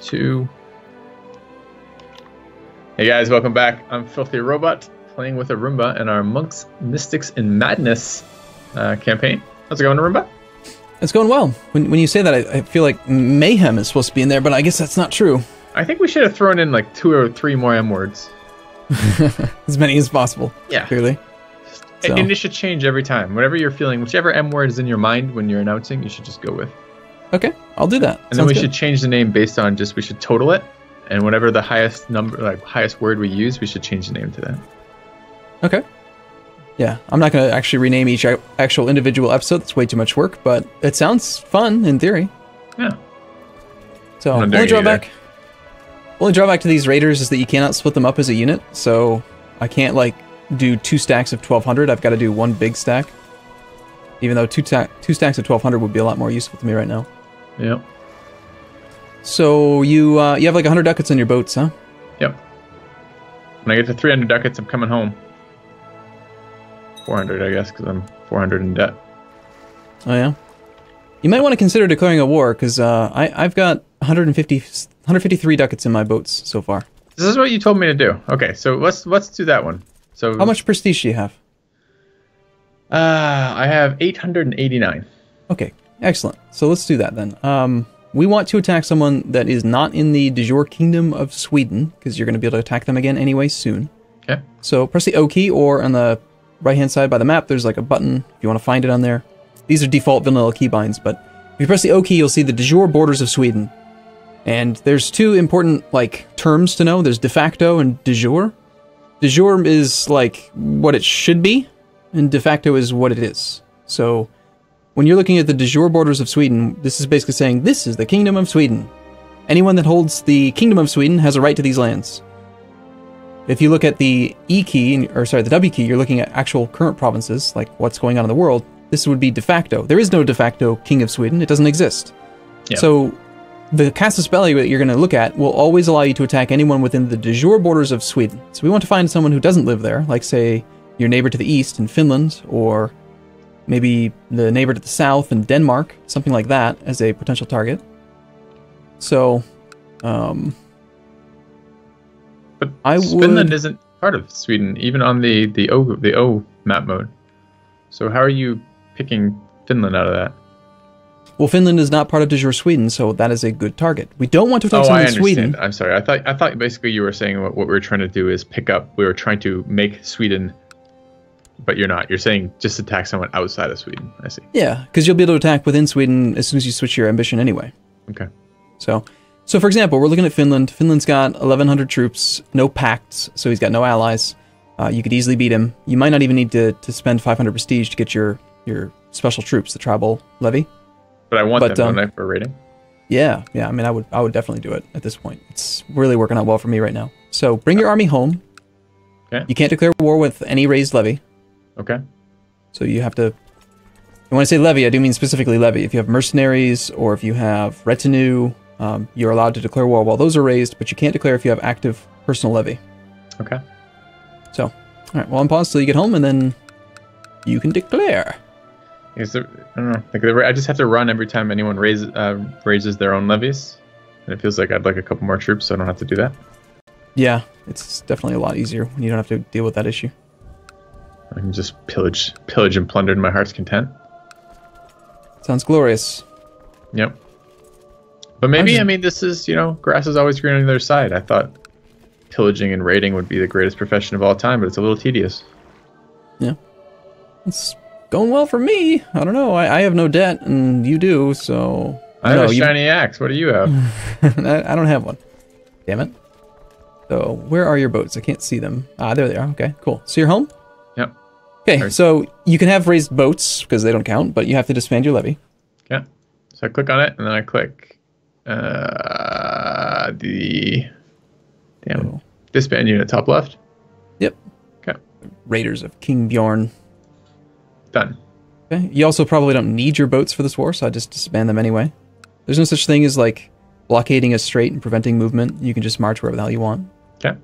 2. Hey guys, welcome back. I'm FilthyRobot, playing with Arumba in our Monks, Mystics, and Madness campaign. How's it going, Arumba? It's going well. When you say that, I feel like mayhem is supposed to be in there, but I guess that's not true. I think we should have thrown in like 2 or 3 more M words. As many as possible. Yeah. Clearly. So. And it should change every time. Whatever you're feeling, whichever M word is in your mind when you're announcing, you should just go with. Okay, I'll do that. And then we should change the name based on we should total it. And whatever the highest number, highest word we use, we should change the name to that. Okay. Yeah, I'm not going to actually rename each actual individual episode. That's way too much work, but it sounds fun in theory. Yeah. So, only drawback to these raiders is that you cannot split them up as a unit. So, I can't, do 2 stacks of 1200. I've got to do 1 big stack. Even though 2 stacks of 1200 would be a lot more useful to me right now. Yep. So, you have 100 ducats on your boats, huh? Yep. When I get to 300 ducats, I'm coming home. 400, I guess, because I'm 400 in debt. Oh, yeah? You might want to consider declaring a war, because I've got 153 ducats in my boats so far. This is what you told me to do. Okay, so let's do that one. So how much prestige do you have? I have 889. Okay, excellent. So let's do that then. We want to attack someone that is not in the de jure kingdom of Sweden, because you're going to be able to attack them again anyway soon. Okay. So press the O key, or on the right-hand side by the map, there's a button if you want to find it on there. These are default vanilla keybinds, but if you press the O key, you'll see the de jure borders of Sweden. And there's 2 important, terms to know. There's de facto and de jure. De jure is, what it should be, and de facto is what it is. So, when you're looking at the de jure borders of Sweden, this is basically saying, this is the Kingdom of Sweden. Anyone that holds the Kingdom of Sweden has a right to these lands. If you look at the E key, the W key, you're looking at actual current provinces, like what's going on in the world. This would be de facto. There is no de facto King of Sweden. It doesn't exist. Yeah. So, the casus belli that you're going to look at will always allow you to attack anyone within the de jure borders of Sweden. So we want to find someone who doesn't live there, like, say, your neighbor to the east in Finland, or maybe the neighbor to the south in Denmark, something like that, as a potential target. So, but Finland isn't part of Sweden, even on the O map mode. So how are you picking Finland out of that? Well, Finland is not part of de jure Sweden, so that is a good target. We don't want to attack someone in Sweden. I'm sorry. I thought basically you were saying what we were trying to do is we were trying to make Sweden, but you're not. You're saying just attack someone outside of Sweden. I see. Yeah, because you'll be able to attack within Sweden as soon as you switch your ambition anyway. Okay. So for example, we're looking at Finland. Finland's got 1,100 troops, no pacts, so he's got no allies. You could easily beat him. You might not even need to spend 500 prestige to get your special troops, the tribal levy. But I want them, don't I, for rating? Yeah. I mean, I would definitely do it at this point. It's really working out well for me right now. So bring your army home. Okay. You can't declare war with any raised levy. Okay. So you have to. And when I say levy, I do mean specifically levy. If you have mercenaries or if you have retinue, you're allowed to declare war while those are raised, but you can't declare if you have active personal levy. Okay. So, all right. Well, unpause till you get home, and then you can declare. I don't know. I just have to run every time anyone raises their own levies, and it feels like I'd like a couple more troops, so I don't have to do that. Yeah, it's definitely a lot easier when you don't have to deal with that issue. I can just pillage and plunder to my heart's content. Sounds glorious. Yep. But maybe this is grass is always green on the other side. I thought pillaging and raiding would be the greatest profession of all time, but it's a little tedious. Yeah. It's going well for me. I don't know. I have no debt, and you do, so... I have a shiny axe. What do you have? I don't have one. Damn it. So, where are your boats? I can't see them. Ah, there they are. Okay, cool. So you're home? Yep. Okay, so you can have raised boats, because they don't count, but you have to disband your levy. Yeah. So I click on it, and then I click disband unit top left. Yep. Okay. Raiders of King Bjorn. Done. Okay. You also probably don't need your boats for this war, so I just disband them anyway. There's no such thing as blockading a strait and preventing movement. You can just march wherever the hell you want. Okay.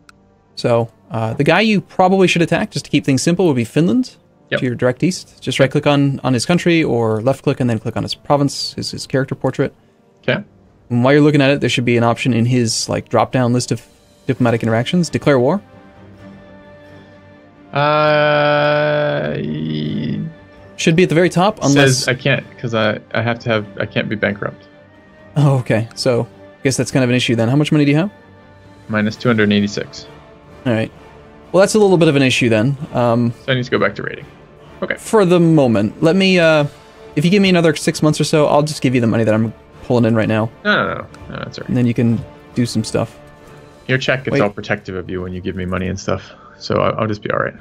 So the guy you probably should attack, just to keep things simple, would be Finland. Yep. To your direct east. Just right click on his country, or left click and then click on his province, his character portrait. Okay. And while you're looking at it, there should be an option in his like drop-down list of diplomatic interactions. Declare war. Should be at the very top, unless... Says I can't, because I can't be bankrupt. Oh, okay. So, I guess that's kind of an issue then. How much money do you have? Minus 286. Alright. Well, that's a little bit of an issue then. So I need to go back to raiding. Okay. For the moment. Let me, if you give me another 6 months or so, I'll just give you the money that I'm pulling in right now. No, that's alright. And then you can do some stuff. Your check gets all protective of you when you give me money and stuff. So I'll just be alright.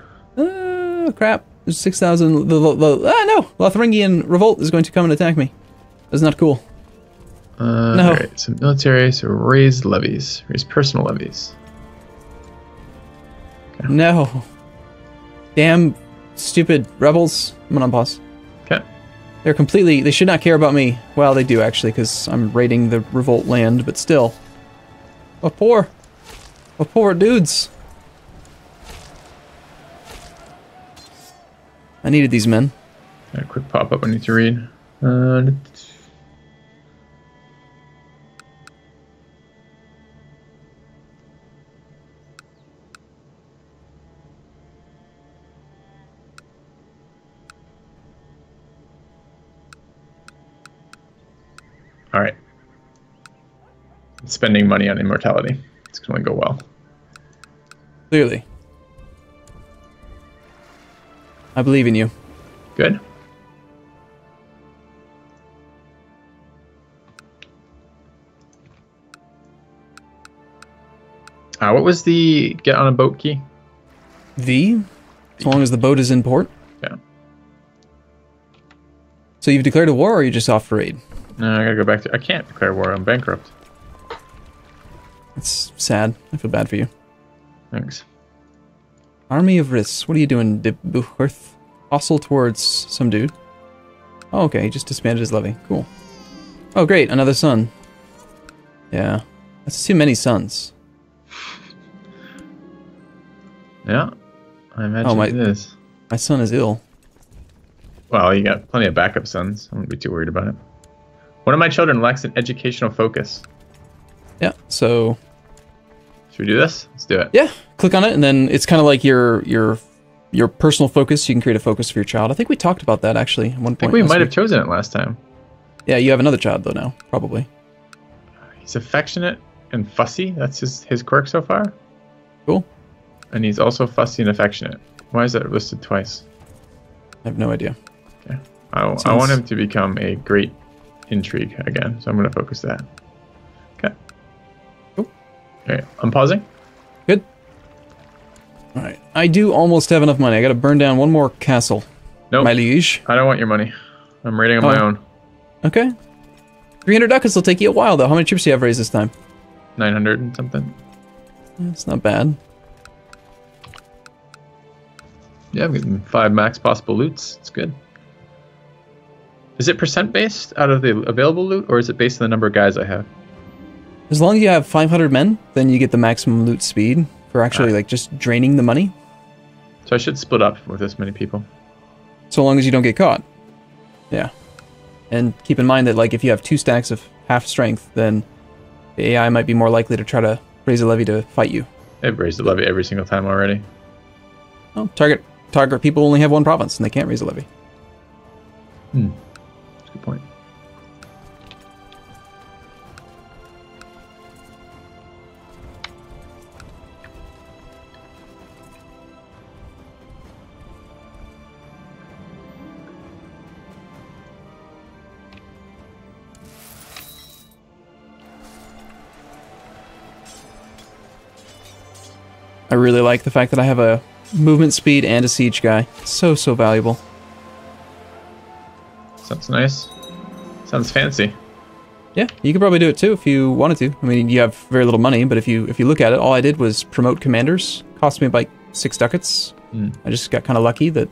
Crap. There's 6,000... no! Lotharingian revolt is going to come and attack me. That's not cool. No. Alright, so military, so raise levies. Raise personal levies. Okay. No. Damn stupid rebels. I'm gonna unpause. Okay. They're completely... They should not care about me. Well, they do, actually, because I'm raiding the revolt land, but still. What poor dudes. I needed these men. A quick pop-up I need to read. Alright. Spending money on immortality. It's going to go well. Clearly. I believe in you. Good. What was the get on a boat key? V? As long as the boat is in port? Yeah. So you've declared a war, or are you just off for raid? No, I gotta go back to... I can't declare war. I'm bankrupt. It's sad. I feel bad for you. Thanks. Army of Riss. What are you doing, Buchworth? Hostile towards some dude. Oh, okay. He just disbanded his levy. Cool. Oh, great. Another son. Yeah. That's too many sons. Yeah. I imagine it is. My son is ill. Well, you got plenty of backup sons. I wouldn't be too worried about it. One of my children lacks an educational focus. Yeah, so... Should we do this? Let's do it. Yeah, click on it, and then it's kind of like your personal focus. You can create a focus for your child. I think we talked about that, actually, at one point. I think we might have chosen it last time. Yeah, you have another child, though, now, probably. He's affectionate and fussy. That's his quirk so far. Cool. And he's also fussy and affectionate. Why is that listed twice? I have no idea. Okay. I want him to become a great intrigue again, so I'm going to focus that. Okay. Cool. Okay, I'm pausing. Good. Alright. I do almost have enough money. I gotta burn down one more castle. Nope. My liege. I don't want your money. I'm raiding on my own. Okay. 300 ducats will take you a while, though. How many troops do you have raised this time? 900 and something. That's not bad. Yeah, I'm getting 5 max possible loots. It's good. Is it percent based out of the available loot, or is it based on the number of guys I have? As long as you have 500 men, then you get the maximum loot speed for actually, like, just draining the money. So I should split up with this many people. So long as you don't get caught. Yeah. And keep in mind that, like, if you have 2 stacks of half strength, then the AI might be more likely to try to raise a levy to fight you. They've raised the levy every single time already. Oh, target people only have 1 province, and they can't raise a levy. That's a good point. I really like the fact that I have a movement speed and a siege guy. So valuable. Sounds nice. Sounds fancy. Yeah, you could probably do it too if you wanted to. I mean, you have very little money, but if you look at it, all I did was promote commanders. Cost me like 6 ducats. I just got kind of lucky that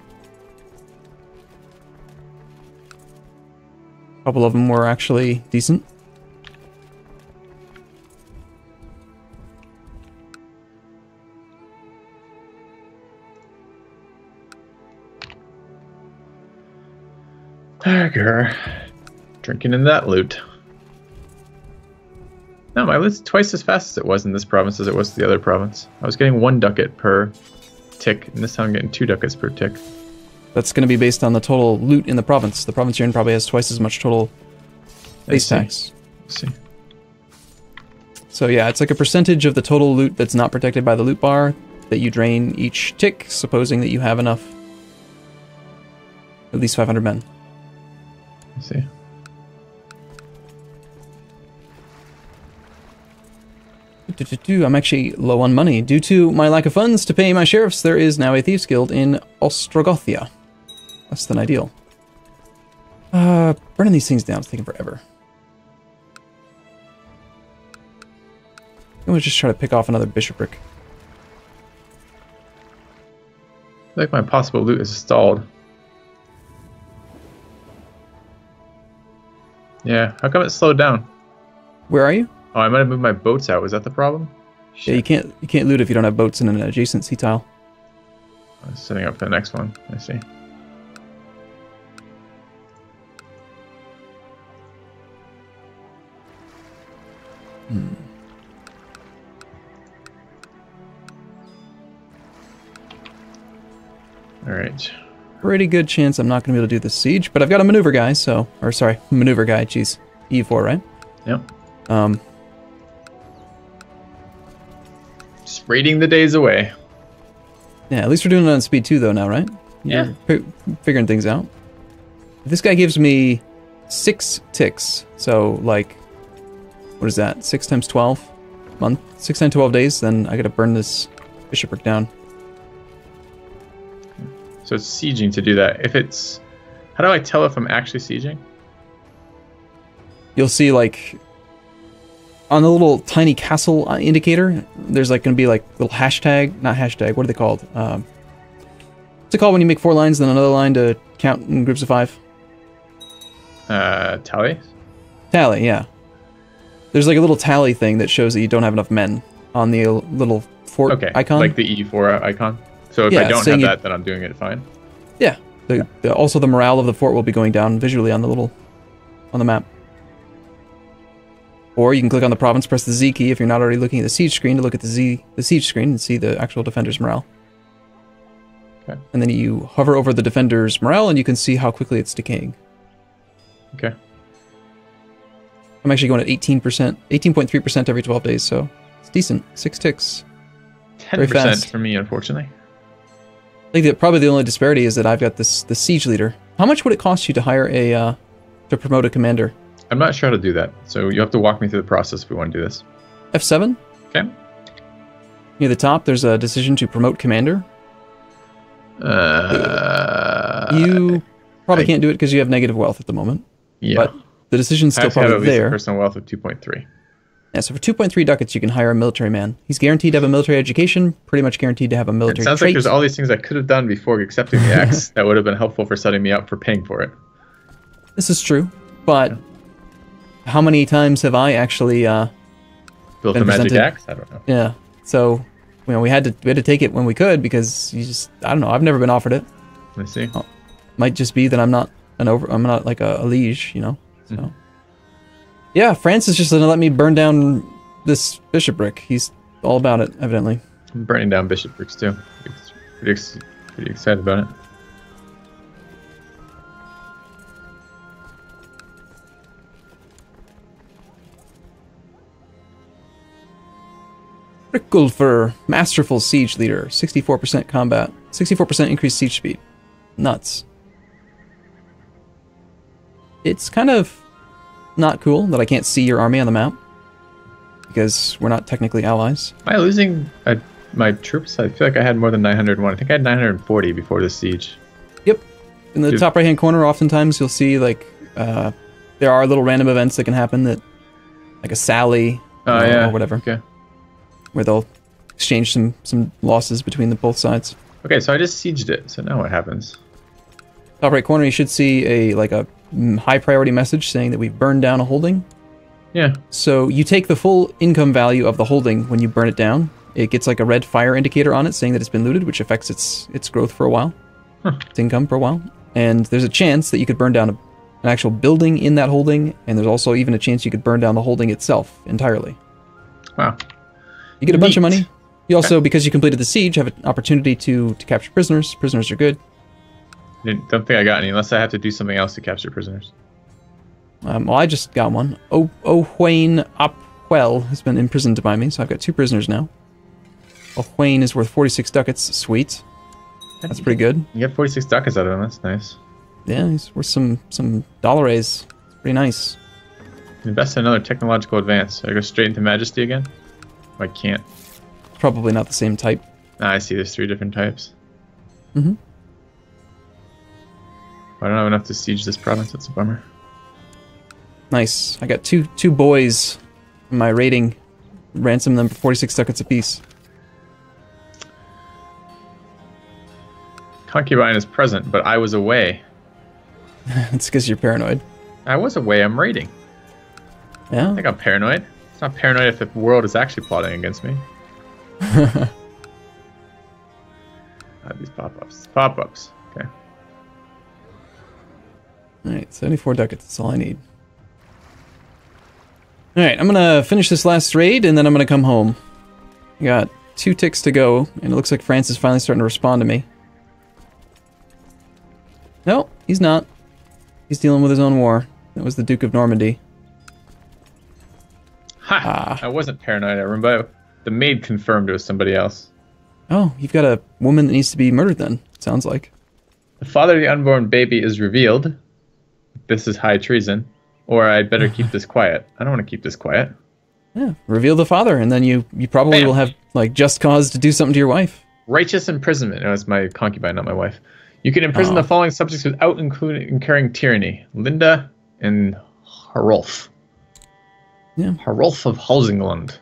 a couple of them were actually decent. There, drinking in that loot. Oh, my loot's twice as fast as it was in this province as it was the other province. I was getting 1 ducat per tick, and this time I'm getting 2 ducats per tick. That's going to be based on the total loot in the province. The province you're in probably has twice as much total base tax. Let's see. So yeah, it's like a percentage of the total loot that's not protected by the loot bar that you drain each tick, supposing that you have enough. At least 500 men. Let's see. I'm actually low on money. Due to my lack of funds to pay my sheriffs, there is now a Thieves Guild in Ostrogothia. Less than ideal. Burning these things down is taking forever. I'm gonna just try to pick off another bishopric. I feel like my possible loot is stalled. Yeah, how come it slowed down? Where are you? Oh, I might have moved my boats out. Was that the problem? Yeah, you can't loot if you don't have boats in an adjacent sea tile. I was setting up for the next one. I see. All right. Pretty good chance I'm not going to be able to do this siege, but I've got a maneuver guy, so... Or, sorry, maneuver guy, jeez. E4, right? Yep. Just raiding the days away. Yeah, at least we're doing it on speed 2, though, now, right? Yeah. Figuring things out. This guy gives me 6 ticks, so, like... What is that? 6 times 12? Month? 6 times 12 days, then I gotta burn this bishopric down. So it's sieging to do that. If it's... How do I tell if I'm actually sieging? You'll see, like... On the little tiny castle indicator, there's, like, gonna be, like, little hashtag... Not hashtag, what are they called? What's it called when you make 4 lines, then another line to count in groups of 5? Tally? Tally, yeah. There's, like, a little tally thing that shows that you don't have enough men on the little fort icon. Like the E4 icon? So if I don't have that, then I'm doing it fine? Yeah. Also, the morale of the fort will be going down visually on the map. Or you can click on the province, press the Z key if you're not already looking at the siege screen to look at the siege screen and see the actual defender's morale. Okay. And then you hover over the defender's morale and you can see how quickly it's decaying. Okay. I'm actually going at 18%, 18.3% every 12 days, so it's decent. 6 ticks. 10% for me, unfortunately. I think that probably the only disparity is that I've got the siege leader. How much would it cost you to hire to promote a commander? I'm not sure how to do that, so you have to walk me through the process if we want to do this. F7? Okay. Near the top, there's a decision to promote commander. You probably can't do it because you have negative wealth at the moment. Yeah. But the decision's still probably there. Personal wealth of 2.3. Yeah, so for 2.3 ducats, you can hire a military man. He's guaranteed to have a military education, pretty much guaranteed to have a military It sounds trait. like there's all these things I could have done before accepting the axe that would have been helpful for setting me up for paying for it. This is true, but how many times have I actually built a magic axe? I don't know. Yeah, so we had to take it when we could because I don't know. I've never been offered it. Let's see. Might just be that I'm not like a liege, you know. So. Mm-hmm. Yeah, France is just going to let me burn down this bishopric. He's all about it, evidently. I'm burning down bishoprics, too. Pretty excited about it. Rickulfer, Masterful Siege Leader, 64% combat, 64% increased siege speed. Nuts. It's kind of not cool that I can't see your army on the map because we're not technically allies. Am I losing my troops? I feel like I had more than 901. I think I had 940 before the siege. Yep. In the top right-hand corner, oftentimes you'll see like there are little random events that can happen that, like a sally or whatever, where they'll exchange some losses between both sides. Okay, so I just sieged it. So now what happens? Top right corner, you should see a high priority message saying that we've burned down a holding. Yeah. So you take the full income value of the holding when you burn it down. It gets like a red fire indicator on it saying that it's been looted, which affects its growth for a while. Its income for a while. And there's a chance that you could burn down an actual building in that holding, and there's also even a chance you could burn down the holding itself entirely. Wow. You get a bunch of Neat. money. You also, because you completed the siege, have an opportunity to capture prisoners. Prisoners are good. Don't think I got any, unless I have to do something else to capture prisoners. Well, I just got one. Owain Opwell has been imprisoned by me, so I've got 2 prisoners now. Owain is worth 46 ducats. Sweet. That's pretty good. You get 46 ducats out of him. That's nice. Yeah, he's worth some dollares. It's pretty nice. Invest in another technological advance. I go straight into Majesty again? I can't. Probably not the same type. I see there's 3 different types. Mm-hmm. I don't have enough to siege this province. That's a bummer. Nice. I got two boys in my rating. Ransom them for 46 ducats apiece. Concubine is present, but I was away. It's because you're paranoid. I was away. I'm raiding. Yeah? I think I'm paranoid. It's not paranoid if the world is actually plotting against me. These pop-ups. Pop-ups. Okay. Alright, 74 ducats. That's all I need. Alright, I'm gonna finish this last raid, and then I'm gonna come home. I got 2 ticks to go, and it looks like France is finally starting to respond to me. No, he's not. He's dealing with his own war. That was the Duke of Normandy. Ha! I wasn't paranoid, Arumba. The maid confirmed it was somebody else. Oh, you've got a woman that needs to be murdered then, it sounds like. The father of the unborn baby is revealed. This is high treason. Or I'd better keep this quiet. I don't want to keep this quiet. Yeah, reveal the father, and then you probably Bam. will have, like, just cause to do something to your wife. Righteous imprisonment. No, it's my concubine, not my wife. You can imprison the following subjects without incurring tyranny. Linda and Harolf. Yeah. Harolf of Halsingland.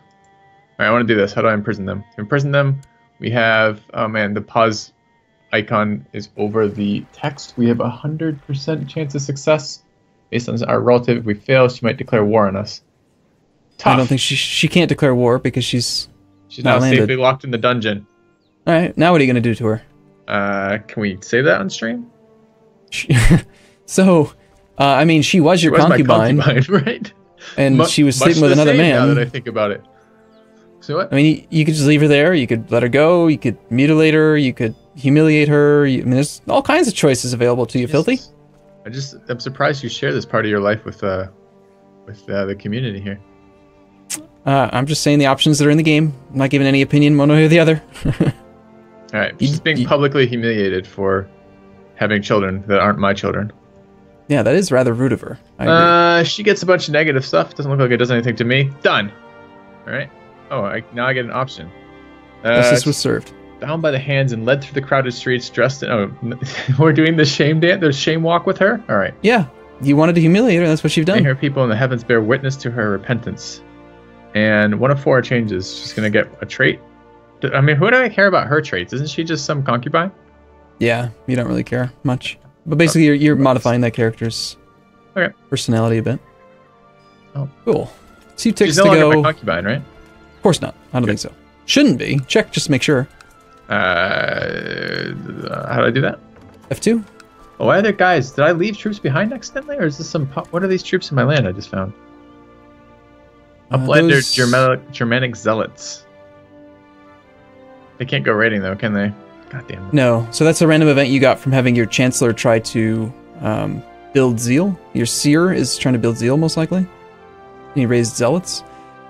Alright, I want to do this. How do I imprison them? To imprison them, we have... Oh man, the pause icon is over the text. We have 100% chance of success. Based on our relative, if we fail, she might declare war on us. Tough. I don't think she can't declare war because she's now landed. safely locked in the dungeon. Alright, now what are you going to do to her? Can we say that on stream? So, I mean, she was your concubine. My concubine, right? And she was sleeping with another man. Now that I think about it. So what? I mean, you could just leave her there. You could let her go. You could mutilate her. You could humiliate her. I mean, there's all kinds of choices available to you, Filthy. I'm surprised you share this part of your life with the community here. I'm just saying the options that are in the game. I'm not giving any opinion one way or the other. All right, she's being publicly humiliated for having children that aren't my children. Yeah, that is rather rude of her. I agree. She gets a bunch of negative stuff. Doesn't look like it does anything to me. Done. All right. Oh, now I get an option. Justice was served. Bound by the hands and led through the crowded streets, dressed in... Oh, we're doing the shame dance, the shame walk with her? All right. Yeah, you wanted to humiliate her. That's what you've done. I hear people in the heavens bear witness to her repentance. And one of 4 changes. She's going to get a trait. I mean, who do I care about her traits? Isn't she just some concubine? Yeah, you don't really care much. But basically, you're modifying that character's personality a bit. Oh. Cool. 2 ticks She's no to longer go. my concubine, right? Of course not. I don't think so. Shouldn't be. Check just to make sure. How do I do that? F2? Oh, why are there guys? Did I leave troops behind accidentally? Or is this some... What are these troops in my land I just found? Uplander Germanic zealots. They can't go raiding though, can they? God damn it. No. So that's a random event you got from having your Chancellor try to build zeal. Your Seer is trying to build zeal, most likely. And he raised zealots.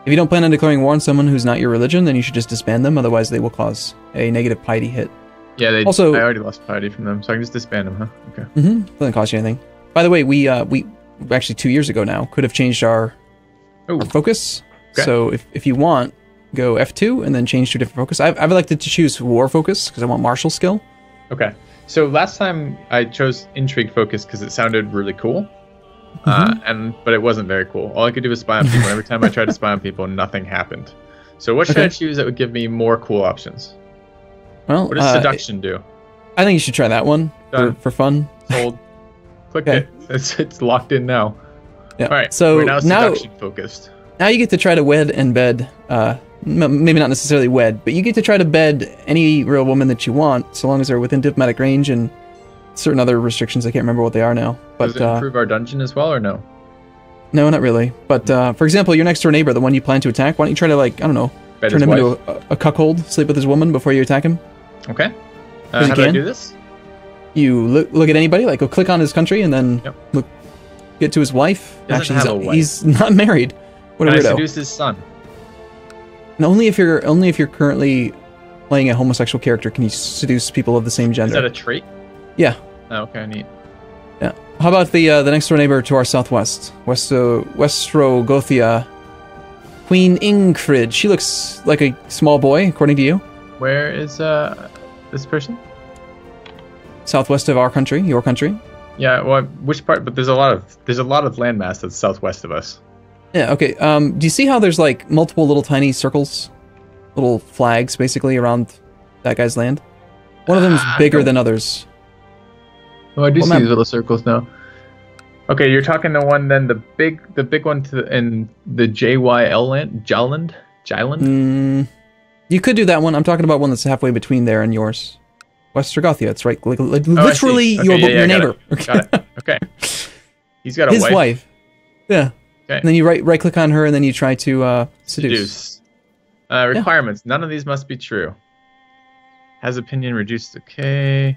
If you don't plan on declaring war on someone who's not your religion, then you should just disband them. Otherwise, they will cause a negative piety hit. Yeah, I already lost piety from them, so I can just disband them, huh? Okay. Mm-hmm. Doesn't cost you anything. By the way, we actually 2 years ago now could have changed our focus. Okay. So if you want, go F2 and then change to a different focus. I've elected to choose war focus because I want martial skill. Okay. So last time I chose intrigue focus because it sounded really cool. But it wasn't very cool. All I could do was spy on people. Every time I tried to spy on people, nothing happened. So what should I choose that would give me more cool options? Well, what does seduction do? I think you should try that one for fun. Sold. Click it. It's locked in now. Yeah. All right. So we're now seduction focused. Now you get to try to wed and bed. Maybe not necessarily wed, but you get to try to bed any real woman that you want, so long as they're within diplomatic range and certain other restrictions. I can't remember what they are now. But does it improve our dungeon as well, or no? No, not really. But for example, your next door neighbor, the one you plan to attack, why don't you try to, like, I don't know, Bet turn his him wife. into a cuckold, sleep with his woman before you attack him? Okay. Because How you do I can. do this? You look at anybody, like go click on his country, and then Yep. get to his wife. Doesn't Actually, have a wife. he's not married. What a Can I weirdo. seduce his son? And only if you're currently playing a homosexual character can you seduce people of the same Is gender. that a trait? Yeah. Oh, okay, neat. Yeah. How about the next door neighbor to our southwest, Westrogothia, Queen Ingrid? She looks like a small boy, according to you. Where is this person? Southwest of our country, your country. Yeah, well, which part? But there's a lot of landmass that's southwest of us. Yeah. Okay. Do you see how there's like multiple little tiny circles, little flags, basically around that guy's land? One of them's bigger than others. Oh, I do What see map? these little circles now. Okay, you're talking the one then the big one in the JYL land, Jyland. You could do that one. I'm talking about one that's halfway between there and yours. Westrogothia. It's right, like, Oh, I literally see. Okay, your yeah, neighbor. Got it. Okay. He's got a His wife. Yeah. Okay. And then you right click on her, and then you try to seduce. Requirements. None of these must be true. Has opinion reduced. Okay.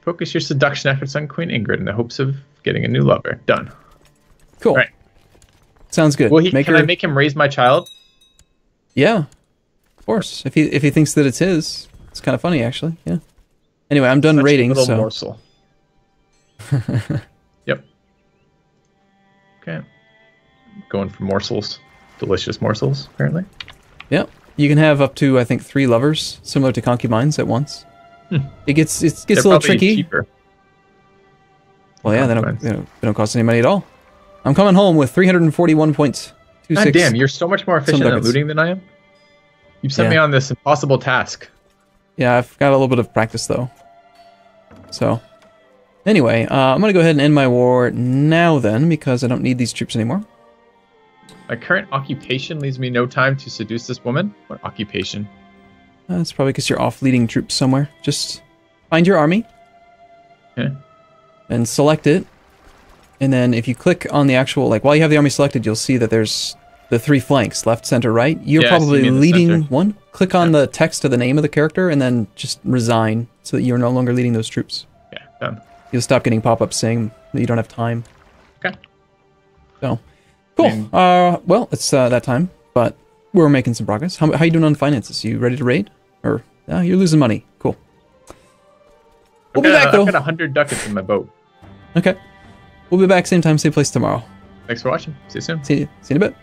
Focus your seduction efforts on Queen Ingrid in the hopes of getting a new lover. Done. Cool. Right. Sounds good. Well, can I make him raise my child? Yeah. Of course. If he thinks that it's his, it's kind of funny actually. Yeah. Anyway, I'm done Such rating. a little So. morsel. Yep. Okay. Going for morsels. Delicious morsels, apparently. Yeah. You can have up to, I think, 3 lovers, similar to concubines at once. It gets a little tricky. Cheaper. Well, yeah, they don't cost any money at all. I'm coming home with 341.26. God damn, you're so much more efficient at ducats. looting than I am. You've sent Yeah. me on this impossible task. Yeah, I've got a little bit of practice though. So, anyway, I'm gonna go ahead and end my war now then, because I don't need these troops anymore. My current occupation leaves me no time to seduce this woman. What occupation? That's probably because you're off leading troops somewhere. Just find your army. Yeah. And select it. And then if you click on the actual, like, while you have the army selected, you'll see that there's the 3 flanks, left, center, right. You're Yeah, I see probably me in the leading center. one. Click on the text of the name of the character and then just resign so that you're no longer leading those troops. Yeah, done. You'll stop getting pop-ups saying that you don't have time. Okay. So, cool. I mean- Well, it's that time, but we're making some progress. How you doing on finances? You ready to raid? Or, you're losing money. Cool. We'll be back, though. I've got 100 ducats in my boat. Okay. We'll be back same time, same place tomorrow. Thanks for watching. See you soon. See you in a bit.